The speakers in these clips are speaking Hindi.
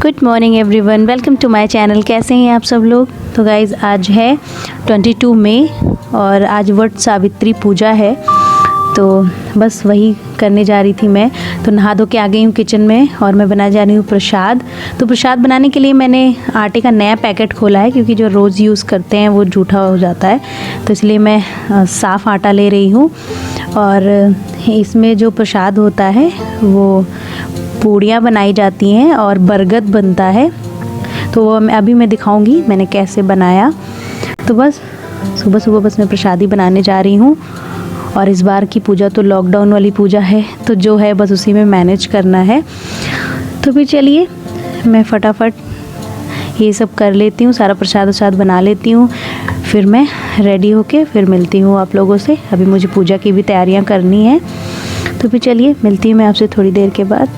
Good morning everyone, welcome to my channel. कैसे हैं आप सब लोग। तो गाइज़ आज है 22 मई और आज वट सावित्री पूजा है, तो बस वही करने जा रही थी मैं। तो नहा धो के आ गई हूँ किचन में और मैं बना जा रही हूँ प्रसाद। तो प्रसाद बनाने के लिए मैंने आटे का नया पैकेट खोला है, क्योंकि जो रोज़ यूज़ करते हैं वो जूठा हो जाता है, तो इसलिए मैं साफ़ आटा ले रही हूँ। और इसमें जो प्रसाद होता है वो पूड़ियाँ बनाई जाती हैं और बरगद बनता है, तो वो अभी मैं दिखाऊंगी मैंने कैसे बनाया। तो बस सुबह सुबह बस मैं प्रसादी बनाने जा रही हूँ। और इस बार की पूजा तो लॉकडाउन वाली पूजा है, तो जो है बस उसी में मैनेज करना है। तो फिर चलिए मैं फटाफट ये सब कर लेती हूँ, सारा प्रसाद बना लेती हूँ, फिर मैं रेडी होके फिर मिलती हूँ आप लोगों से। अभी मुझे पूजा की भी तैयारियाँ करनी है, तो फिर चलिए मिलती हूँ मैं आपसे थोड़ी देर के बाद।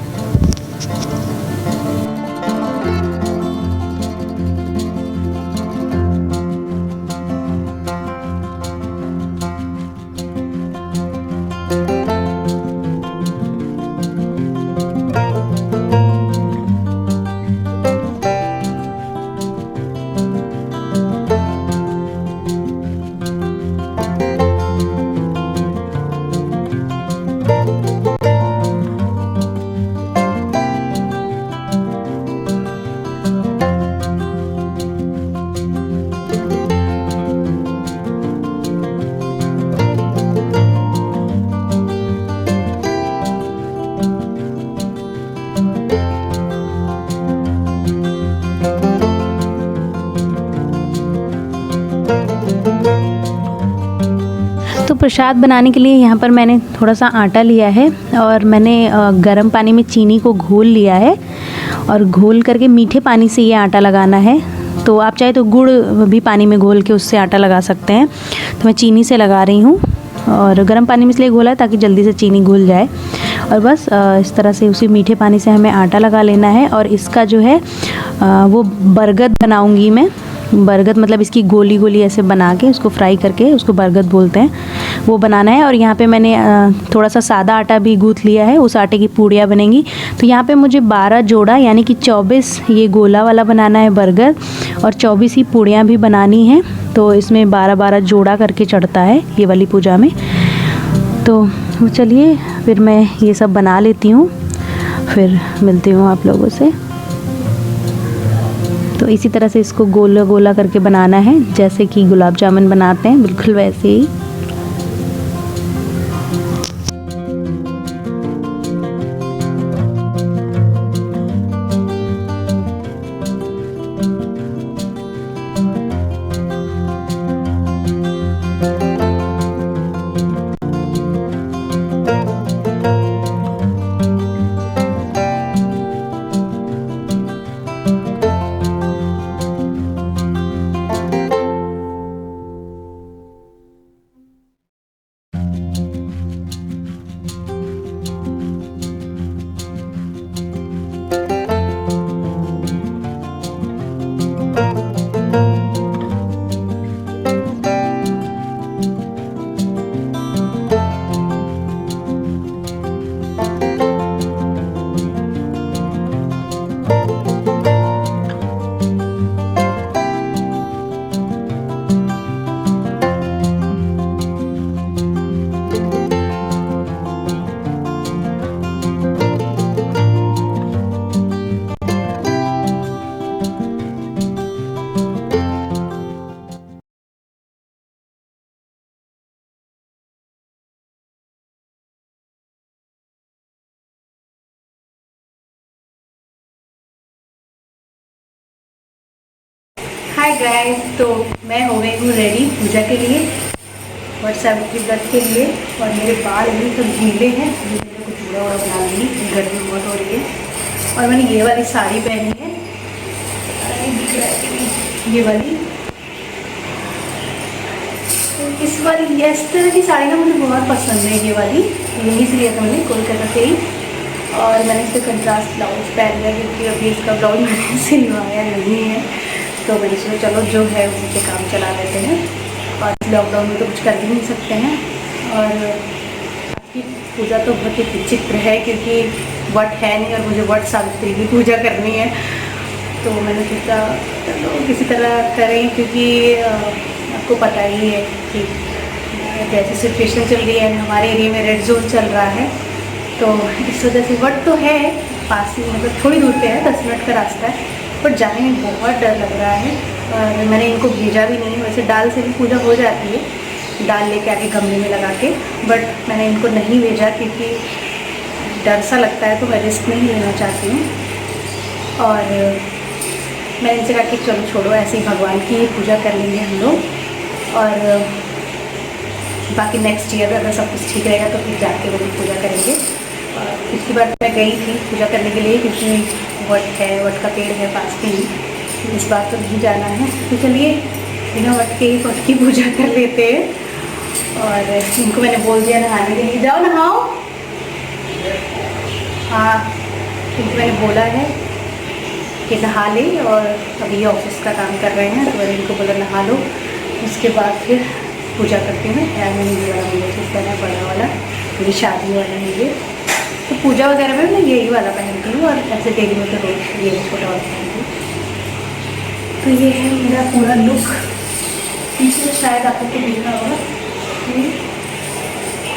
तो प्रसाद बनाने के लिए यहाँ पर मैंने थोड़ा सा आटा लिया है और मैंने गर्म पानी में चीनी को घोल लिया है, और घोल करके मीठे पानी से ये आटा लगाना है। तो आप चाहे तो गुड़ भी पानी में घोल के उससे आटा लगा सकते हैं, तो मैं चीनी से लगा रही हूँ। और गर्म पानी में इसलिए घोला है ताकि जल्दी से चीनी घुल जाए। और बस इस तरह से उसी मीठे पानी से हमें आटा लगा लेना है। और इसका जो है वो बरगद बनाऊँगी मैं। बरगद मतलब इसकी गोली गोली ऐसे बना के उसको फ्राई करके उसको बरगद बोलते हैं, वो बनाना है। और यहाँ पे मैंने थोड़ा सा सादा आटा भी गूँथ लिया है, उस आटे की पूड़ियाँ बनेंगी। तो यहाँ पे मुझे 12 जोड़ा यानी कि 24 ये गोला वाला बनाना है बरगद, और 24 ही पूड़ियाँ भी बनानी हैं। तो इसमें 12-12 जोड़ा करके चढ़ता है ये वाली पूजा में। तो चलिए फिर मैं ये सब बना लेती हूँ, फिर मिलती हूँ आप लोगों से। तो इसी तरह से इसको गोला गोला करके बनाना है, जैसे कि गुलाब जामुन बनाते हैं, बिल्कुल वैसे ही। हाय गाइस, तो मैं हो गई हूँ रेडी पूजा के लिए, वट सावित्री व्रत के लिए। और मेरे बाल अभी तक गीले हैं, मेरे को चूड़ा वूड़ा बना लूँगी, गर्मी बहुत हो रही है। और मैंने ये वाली साड़ी पहनी है, ये वाली। तो इस तरह की साड़ी ना मुझे बहुत पसंद है, ये वाली। यहीं से लिया था मैंने कोलकाता से ही। और मैंने इसका कंट्रास्ट ब्लाउज पहन लिया, क्योंकि अभी इसका ब्लाउज मैंने सिलवाया नहीं है। तो मैंने सोचा चलो जो है उसी पे काम चला लेते हैं, और लॉकडाउन में तो कुछ कर भी नहीं सकते हैं। और आज की पूजा तो बहुत ही विचित्र है, क्योंकि वट है नहीं और मुझे वट सावित्री की पूजा करनी है। तो मैंने सोचा चलो किसी तरह करें, क्योंकि आपको पता ही है कि जैसी सिचुएशन चल रही है, हमारे एरिया में रेड जोन चल रहा है, तो इस वजह से वट तो है पास ही, मतलब थोड़ी दूर पे है, 10 मिनट का रास्ता है, बट जाने में बहुत डर लग रहा है। और मैंने इनको भेजा भी नहीं, वैसे डाल से भी पूजा हो जाती है, डाल लेके आके गमले में लगा के, बट मैंने इनको नहीं भेजा क्योंकि डर सा लगता है, तो मैं रिस्क नहीं लेना चाहती हूँ। और मैंने इनसे कहा कि चलो छोड़ो, ऐसे ही भगवान की पूजा कर लेंगे हम लोग, और बाकी नेक्स्ट ईयर अगर सब कुछ ठीक रहेगा तो फिर जाके वो पूजा करेंगे। और पिछली बार मैं गई थी पूजा करने के लिए, क्योंकि वट है, वट का पेड़ है पास में ही, इस बार तो नहीं जाना है, तो चलिए बिना वट की पूजा कर लेते हैं। और इनको मैंने बोल दिया नहाने के लिए, जाओ नहाओ। हाँ, इनको मैंने बोला है कि नहा ले, और अभी ऑफिस का काम कर रहे हैं, तो मैंने इनको बोला नहा लो, उसके बाद फिर पूजा करती हूँ। यार मैंने ये वाला मुझे सूट पहना, बड़ा वाला, मेरी शादी वाला है ये, तो पूजा वगैरह में मैं यही वाला पहनती हूँ, और ऐसे डेली में तो रोज ये छोटा वाला पहनती हूँ। तो ये है मेरा पूरा लुक। पीछे शायद आपको तो दिख रहा होगा,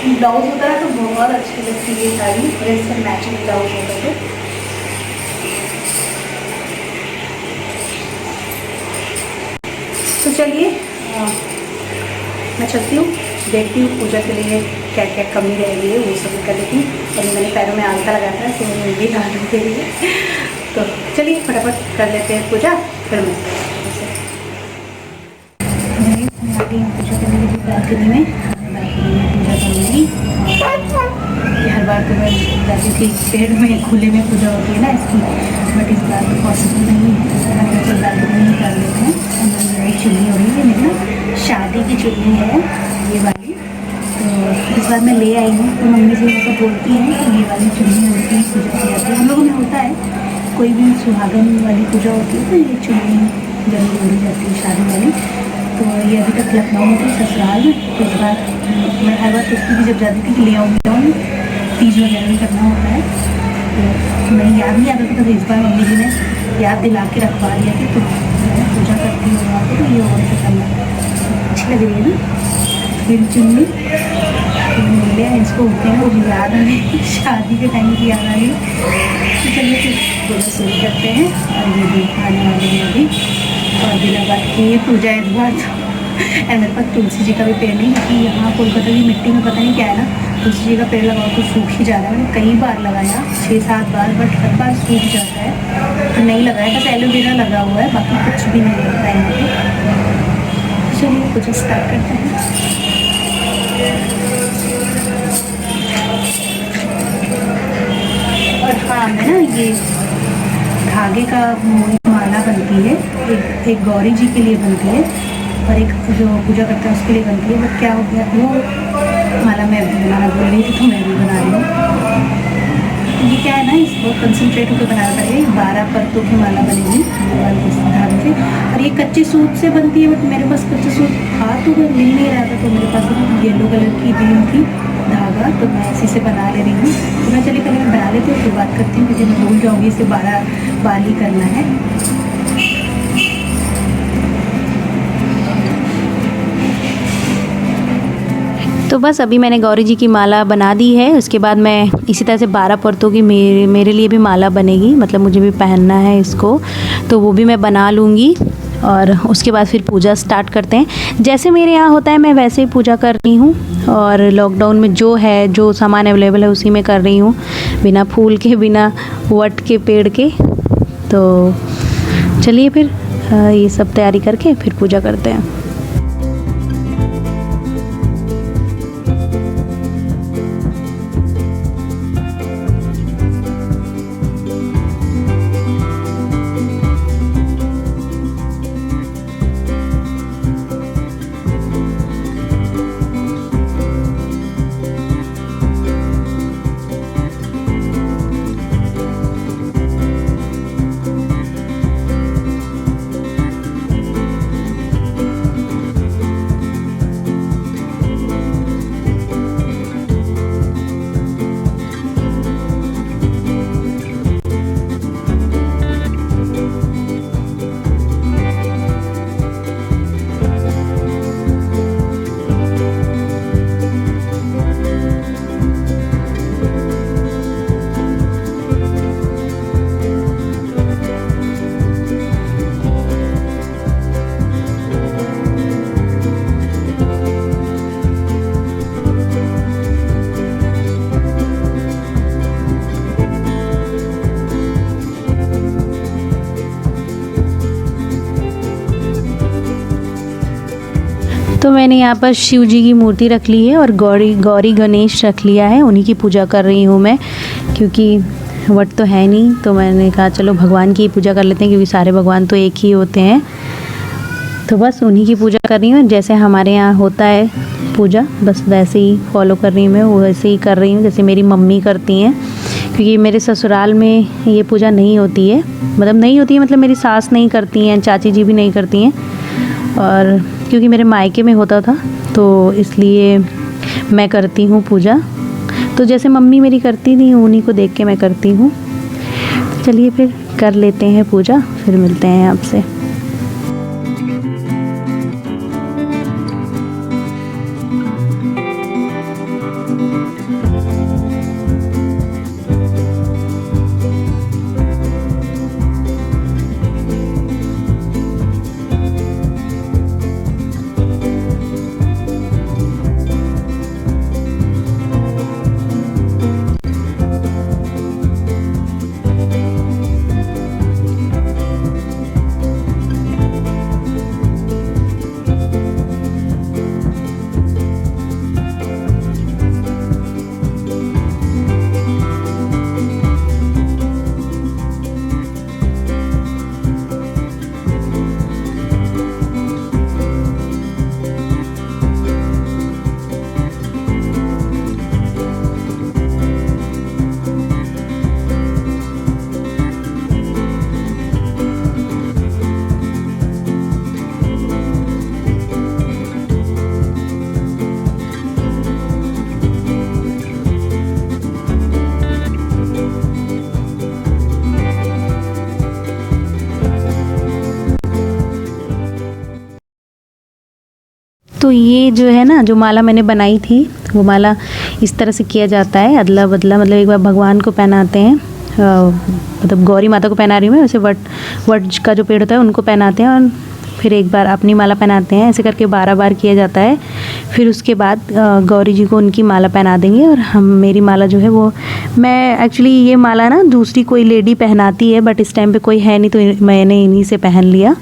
ब्लाउज होता है तो बहुत अच्छी लगती है ये साड़ी, और इसका मैचिंग ब्लाउज होता है। तो चलिए मैं चलती हूँ, देखती हूँ पूजा के लिए क्या क्या कमी रह गई है, वो सब कर लेती हूँ। और मैंने पैरों में आलता लगाया था, तो मैं ये डालने के लिए, तो चलिए फटाफट कर लेते हैं पूजा, फिर मैं आ गई हूँ पूजा करने के लिए बालकनी में पूजा करूँगी। हर बार तो मैं जाती थी पेड़ में, खुले में पूजा होती है ना इसकी, बट इस बार तो पॉसिबल नहीं है, तो बालकनी में कर लेते हैं। नई चुन्नी हो रही है मेरी ना, शादी की चुन्नी है ये वाली, तो इस बार मैं ले आई हूँ। तो मम्मी से मतलब बोलती हैं कि ये वाली चुन्नी होती है, पूजा की जाती है। हम लोगों में होता है, कोई भी सुहागन वाली पूजा होती है तो ये चुन्नी जरूर ओढ़ी जाती है शादी वाली। तो ये अभी तक लखनऊ में थी ससुराल में, तो इस बार मैं हर बार सोचती थी जब जाती थी कि ले आऊँगी, तीज वगैरह भी करना होता है, तो मैं याद नहीं आता था, तो इस बार मम्मी जी ने याद दिला के रखवा दिया कि तुम मैं पूजा करती हूँ वहाँ पर, तो ये और से करना अच्छी लग रही है ना मेरी चुन्नी। मिले इसको उठते हैं, मुझे याद आ रही शादी के टाइम की याद आ रही। तो चलिए फिर पूजा शुरू करते हैं, और ये भी आने वाले हैं अभी, और दिनों बाद की पूजा इस बार तो मेरे पास तुलसी जी का भी पेड़ नहीं, क्योंकि यहाँ कोलकाता की मिट्टी में पता नहीं क्या है ना, तुलसी जी का पेड़ लगाओ तो सूख ही जा रहा है। मैंने कई बार लगाया, 6-7 बार, बट हर बार सूख जाता है, तो नहीं लगाया, बस एलोवेरा लगा हुआ है, बाकी कुछ भी नहीं लगता है यहाँ पे। चलिए पूजा स्टार्ट करते हैं। और हाँ, मैं ना ये धागे का माला बनती है, एक गौरी जी के लिए बनती है, और एक जो पूजा करते हैं उसके लिए बनती है। बट क्या हो गया, वो माला मैं बनाना भूल रही थी, तो मैं भी बना रही हूँ। ये क्या है ना, इसको कंसंट्रेट होकर बनाना पड़ेगा। 12 परतों की माला बनेगी धागे से, और ये कच्चे सूत से बनती है, बट मेरे पास कच्चे सूत था तो वो मिल नहीं रहा था, तो मेरे पास येलो कलर की बीन थी धागा, तो मैं इसी से बना ले रही हूँ। तो मैं चलिए पहले मैं बना लेती हूँ, फिर बात करती हूँ, क्योंकि मैं भूल जाऊँगी, इसे 12 बार ही करना है। तो बस अभी मैंने गौरी जी की माला बना दी है। उसके बाद मैं इसी तरह से 12 परतों की मेरे लिए भी माला बनेगी, मतलब मुझे भी पहनना है इसको, तो वो भी मैं बना लूँगी। और उसके बाद फिर पूजा स्टार्ट करते हैं। जैसे मेरे यहाँ होता है मैं वैसे ही पूजा कर रही हूँ, और लॉकडाउन में जो है, जो सामान अवेलेबल है उसी में कर रही हूँ, बिना फूल के, बिना वट के पेड़ के। तो चलिए फिर ये सब तैयारी करके फिर पूजा करते हैं। तो मैंने यहाँ पर शिव जी की मूर्ति रख ली है और गौरी गणेश रख लिया है, उन्हीं की पूजा कर रही हूँ मैं, क्योंकि वट तो है नहीं, तो मैंने कहा चलो भगवान की पूजा कर लेते हैं, क्योंकि सारे भगवान तो एक ही होते हैं। तो बस उन्हीं की पूजा कर रही हूँ, जैसे हमारे यहाँ होता है पूजा, बस वैसे ही फॉलो कर रही हूँ मैं, वैसे ही कर रही हूँ जैसे मेरी मम्मी करती हैं। क्योंकि मेरे ससुराल में ये पूजा नहीं होती है, मतलब मेरी सास नहीं करती हैं, चाची जी भी नहीं करती हैं, और क्योंकि मेरे मायके में होता था तो इसलिए मैं करती हूँ पूजा। तो जैसे मम्मी मेरी करती थी उन्हीं को देख के मैं करती हूँ। चलिए फिर कर लेते हैं पूजा, फिर मिलते हैं आपसे। तो ये जो है ना, जो माला मैंने बनाई थी, वो माला इस तरह से किया जाता है, अदला बदला, मतलब एक बार भगवान को पहनाते हैं, मतलब गौरी माता को पहना रही हूँ मैं, वैसे वट का जो पेड़ होता है उनको पहनाते हैं, और फिर एक बार अपनी माला पहनाते हैं, ऐसे करके 12 बार किया जाता है। फिर उसके बाद गौरी जी को उनकी माला पहना देंगे, और मेरी माला जो है वो, मैं एक्चुअली ये माला ना दूसरी कोई लेडी पहनाती है, बट इस टाइम पे कोई है नहीं तो मैंने इन्हीं से पहन लिया।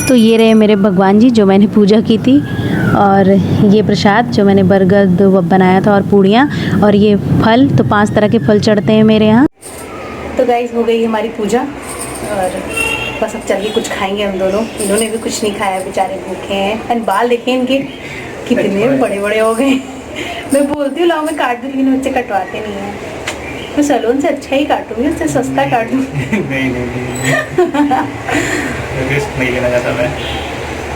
तो ये रहे मेरे भगवान जी जो मैंने पूजा की थी, और ये प्रसाद जो मैंने बरगद बनाया था, और पूड़ियाँ, और ये फल, तो 5 तरह के फल चढ़ते हैं मेरे यहाँ। तो गाइस हो गई हमारी पूजा, और बस अब चलिए कुछ खाएंगे हम दोनों। इन्होंने भी कुछ नहीं खाया, बेचारे भूखे हैं। एंड बाल देखें इनके कितने बड़े बड़े हो गए। मैं बोलती हूँ लाओ मैं काट दूँ, लेकिन बच्चे कटवाते नहीं हैं। मैं सैलून से अच्छा ही काटूंगी, उससे सस्ता काटूँ। रिस्क नहीं लेना चाहता मैं।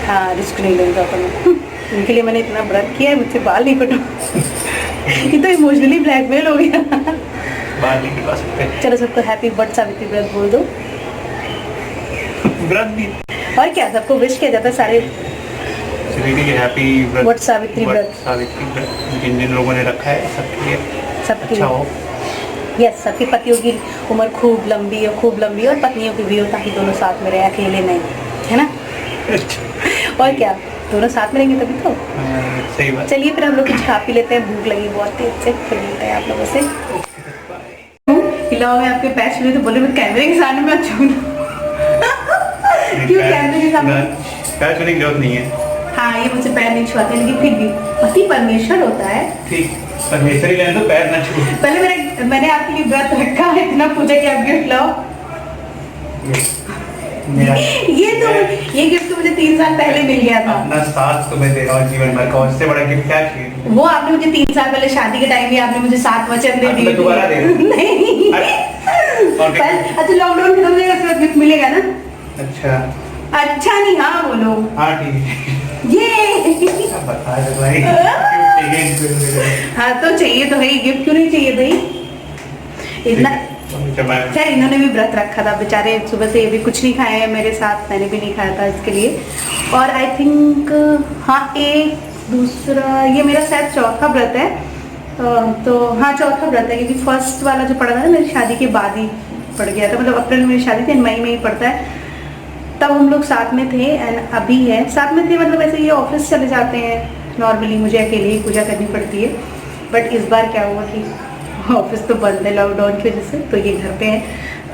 हाँ, रिस्क नहीं लेना चाहता मैं। इनके लिए मैंने इतना व्रत किया है, मुझसे बाल नहीं कटो। ये तो इमोशनली ब्लैकमेल हो गया। बाल नहीं कटवा सकते। चलो सबको हैप्पी वट सावित्री व्रत बोल दो। व्रत भी, और क्या सबको विश किया जाता है, सारे हैप्पी वट सावित्री व्रत। सावित्री व्रत जिन जिन लोगों ने रखा है सबके लिए सबके अच्छा हो। यस, सबके पतियों की उम्र खूब लंबी और पत्नियों की भी हो, ताकि दोनों साथ में रहे, अकेले नहीं, है ना। और क्या, दोनों साथ में रहेंगे तभी तो। सही बात। चलिए फिर हम लोग कुछ खा पी लेते हैं, भूख लगी बहुत तेज से। फिर मिलते हैं आप लोगों से। खिलाओ, मैं आपके पैर छूने तो बोले मैं कैमरे के सामने में छू लूं। क्यों कैमरे के सामने? पैर छूने की जरूरत नहीं है। हाँ, ये मुझसे पैर नहीं छुआते, लेकिन फिर भी पति परमेश्वर होता है। ठीक, परमेश्वर ही लेने तो पैर ना छू। पहले मैंने आपके लिए व्रत रखा है, इतना पूजा कि आप गिफ्ट लाओ। ये गिफ्ट मुझे 3 साल पहले मिल गया था। अपना साथ तो मैं दे रहा हूँ जीवन भर का, उससे बड़ा गिफ्ट क्या चाहिए। वो आपने मुझे 3 साल पहले शादी के टाइम भी आपने मुझे 7 वचन दे दिए। दोबारा दे नहीं। अच्छा, लॉकडाउन खत्म हो जाएगा फिर गिफ्ट मिलेगा ना। अच्छा नहीं, हाँ बोलो। हाँ ठीक है। ये बता दे भाई। हाँ तो चाहिए तो है, गिफ्ट क्यों नहीं चाहिए भाई इतना। खैर इन्होंने भी व्रत रखा था बेचारे, सुबह से ये भी कुछ नहीं खाए हैं मेरे साथ, मैंने भी नहीं खाया था इसके लिए। और आई थिंक हाँ 1 दूसरा ये मेरा शायद चौथा व्रत है। तो हाँ चौथा व्रत है, क्योंकि फर्स्ट वाला जो पड़ा था ना मेरी शादी के बाद ही पड़ गया था, मतलब अप्रैल में मेरी शादी थी, मई में ही पड़ता है, तब हम लोग साथ में थे। एंड अभी है साथ में थे, मतलब ऐसे ये ऑफिस चले जाते हैं नॉर्मली, मुझे अकेले ही पूजा करनी पड़ती है। बट इस बार क्या हुआ कि ऑफिस तो बंद है लॉकडाउन की वजह से, तो ये घर पे है,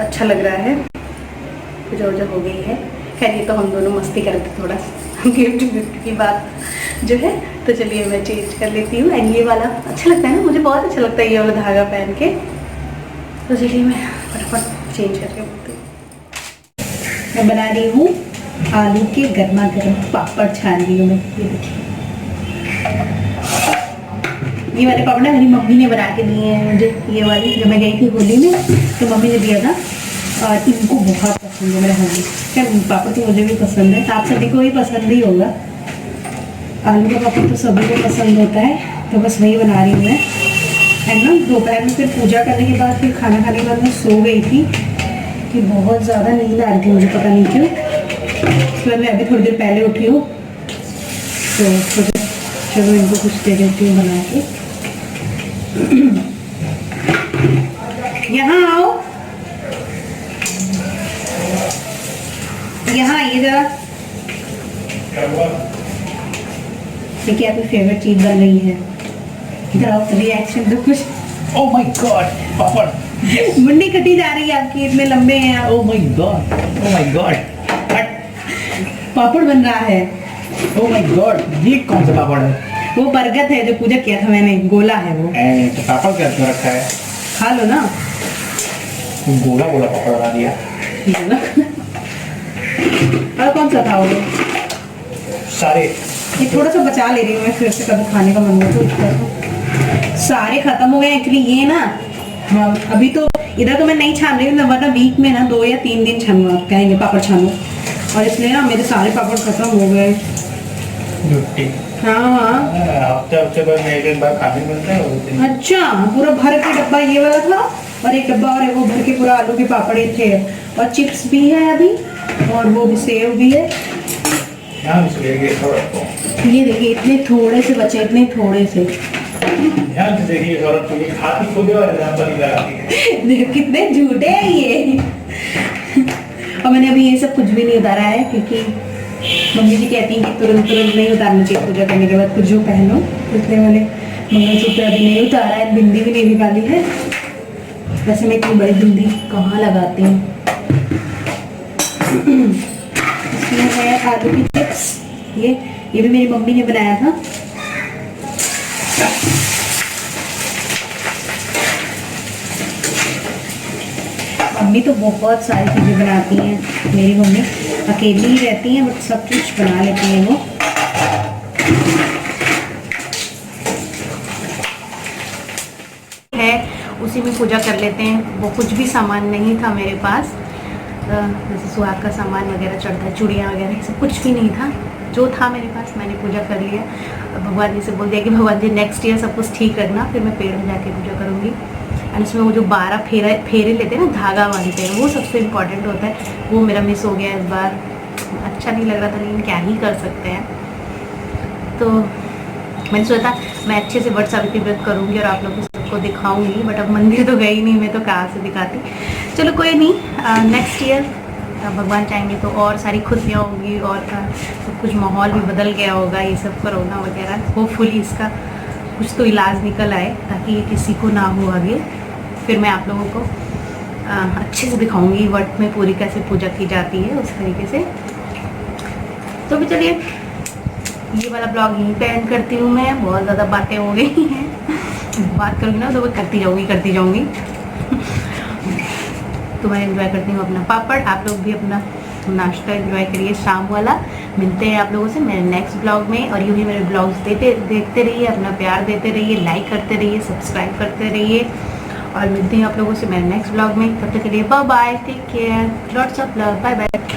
अच्छा लग रहा है, पूजा वूजा हो गई है। खैर ये तो हम दोनों मस्ती करते थोड़ा गिफ्ट गिफ्ट की बात जो है। तो चलिए मैं चेंज कर लेती हूँ। एंड ये वाला अच्छा लगता है ना, मुझे बहुत अच्छा लगता है ये वाला धागा पहन के। तो चलिए मैं फटाफट चेंज करके बोलती हूँ। मैं बना रही हूँ आलू के गर्मा गर्म पापड़, छान रही हूँ मैं। ये देखिए ये वाले पापड़ ना मेरी मम्मी ने बना के दिए हैं मुझे। ये वाली जब मैं गई थी होली में तो मम्मी ने दिया था, और इनको बहुत पसंद है मेरे मम्मी। क्या पापड़ तो मुझे भी पसंद है, आप सभी को ही पसंद ही होगा। आलू का पापड़ तो सभी को पसंद होता है, तो बस वही बना रही हूँ मैं। एंड ना दोपहर में फिर पूजा करने के बाद, फिर खाना खाने के बाद मैं सो गई थी कि बहुत ज़्यादा नींद आ रही थी मुझे, पता नहीं क्यों। फिर मैं अभी थोड़ी देर पहले उठी हूँ, तो चलो इनको कुछ दे देती हूँ बना के। यहाँ आओ, यहाँ आइए जरा। देखिए आपकी फेवरेट चीज बन रही है, इधर आओ, रिएक्शन तो कुछ। Oh my God, papad. Yes. मुंडी कटी जा रही है आपकी, इतने लंबे हैं आप। Oh my God, oh my God। पापड़ बन रहा है। Oh my God, ये कौन सा पापड़ है? वो बरगद है जो पूजा किया था मैंने, गोला है वो। तो पापड़ क्या क्यों रखा है? खा लो ना। गोला गोला पापड़ बना दिया। और कौन सा था वो? सारे। ये थोड़ा सा बचा ले रही हूँ मैं, फिर से कभी खाने का मन हो तो इतना। सारे खत्म हो गए एक्चुअली ये ना। हाँ अभी तो इधर तो मैं नहीं छान रही हूँ, वरना वीक में ना 2 या 3 दिन छानूंगा, कहेंगे पापड़ छानो, और इसलिए ना मेरे सारे पापड़ खत्म हो गए। हाँ हाँ हफ्ते बाद में एक बार खाने मिलता है। अच्छा, पूरा भर के डब्बा ये वाला था, और एक डब्बा और वो भर के पूरा आलू के पापड़ थे, और चिप्स भी है अभी, और वो भी सेव भी है। ये देखिए इतने थोड़े से बचे, इतने थोड़े से। देखो कितने झूठे हैं ये। और मैंने अभी ये सब कुछ भी नहीं उतारा है, क्योंकि मम्मी जी कहती हैं कि तुरंत नहीं उतारना चाहिए पूजा करने के बाद, कुछ जो पहनो। इसलिए मैंने मंगलसूत्र अभी नहीं उतारा है, बिंदी भी नहीं निकाली है। वैसे मैं इतनी बड़ी बिंदी कहाँ लगाती हूँ। इसमें है आलू की चिप्स, ये भी मेरी मम्मी ने बनाया था। मम्मी तो बहुत सारी चीज़ें बनाती हैं, मेरी मम्मी अकेली ही रहती हैं, बट सब कुछ बना लेती हैं वो। है उसी में पूजा कर लेते हैं। वो कुछ भी सामान नहीं था मेरे पास, जैसे सुहाग का सामान वगैरह चढ़ता है, चूड़ियाँ वगैरह, सब कुछ भी नहीं था। जो था मेरे पास मैंने पूजा कर लिया। अब भगवान जी से बोल दिया कि भगवान जी नेक्स्ट ईयर सब कुछ ठीक रखना, फिर मैं पेड़ में जाके पूजा करूँगी। एंड उसमें वो जो 12 फेरे लेते हैं ना, धागा बांधते हैं, वो सबसे इम्पॉर्टेंट होता है। वो मेरा मिस हो गया इस बार, अच्छा नहीं लग रहा था, लेकिन क्या ही कर सकते हैं। तो मैंने सोचा मैं अच्छे से वट सावित्री व्रत करूँगी और आप लोगों को सबको दिखाऊंगी, बट अब मंदिर तो गई नहीं मैं, तो कहाँ से दिखाती। चलो कोई नहीं, नेक्स्ट ईयर भगवान चाहेंगे तो और सारी खुशियाँ होंगी, और सब कुछ माहौल भी बदल गया होगा, ये सब कोरोना वगैरह। होपफुली इसका कुछ तो इलाज निकल आए, ताकि ये किसी को ना हो आगे। फिर मैं आप लोगों को अच्छे से दिखाऊंगी वट में पूरी कैसे पूजा की जाती है, उस तरीके से। तो भी चलिए ये वाला ब्लॉग यहीं पे एंड करती हूँ मैं। बहुत ज़्यादा बातें हो गई हैं, बात करूँगी ना तो मैं करती जाऊँगी। तो मैं एंजॉय करती हूँ अपना पापड़, आप लोग भी अपना नाश्ता एंजॉय करिए शाम वाला। मिलते हैं आप लोगों से मेरे नेक्स्ट ब्लॉग में, और यूँ ही मेरे ब्लॉग्स देखते रहिए, अपना प्यार देते रहिए, लाइक करते रहिए, सब्सक्राइब करते रहिए, और मिलते हैं आप लोगों से मेरे नेक्स्ट ब्लॉग में। तब तक के लिए bye bye, take care, lots of love, bye bye.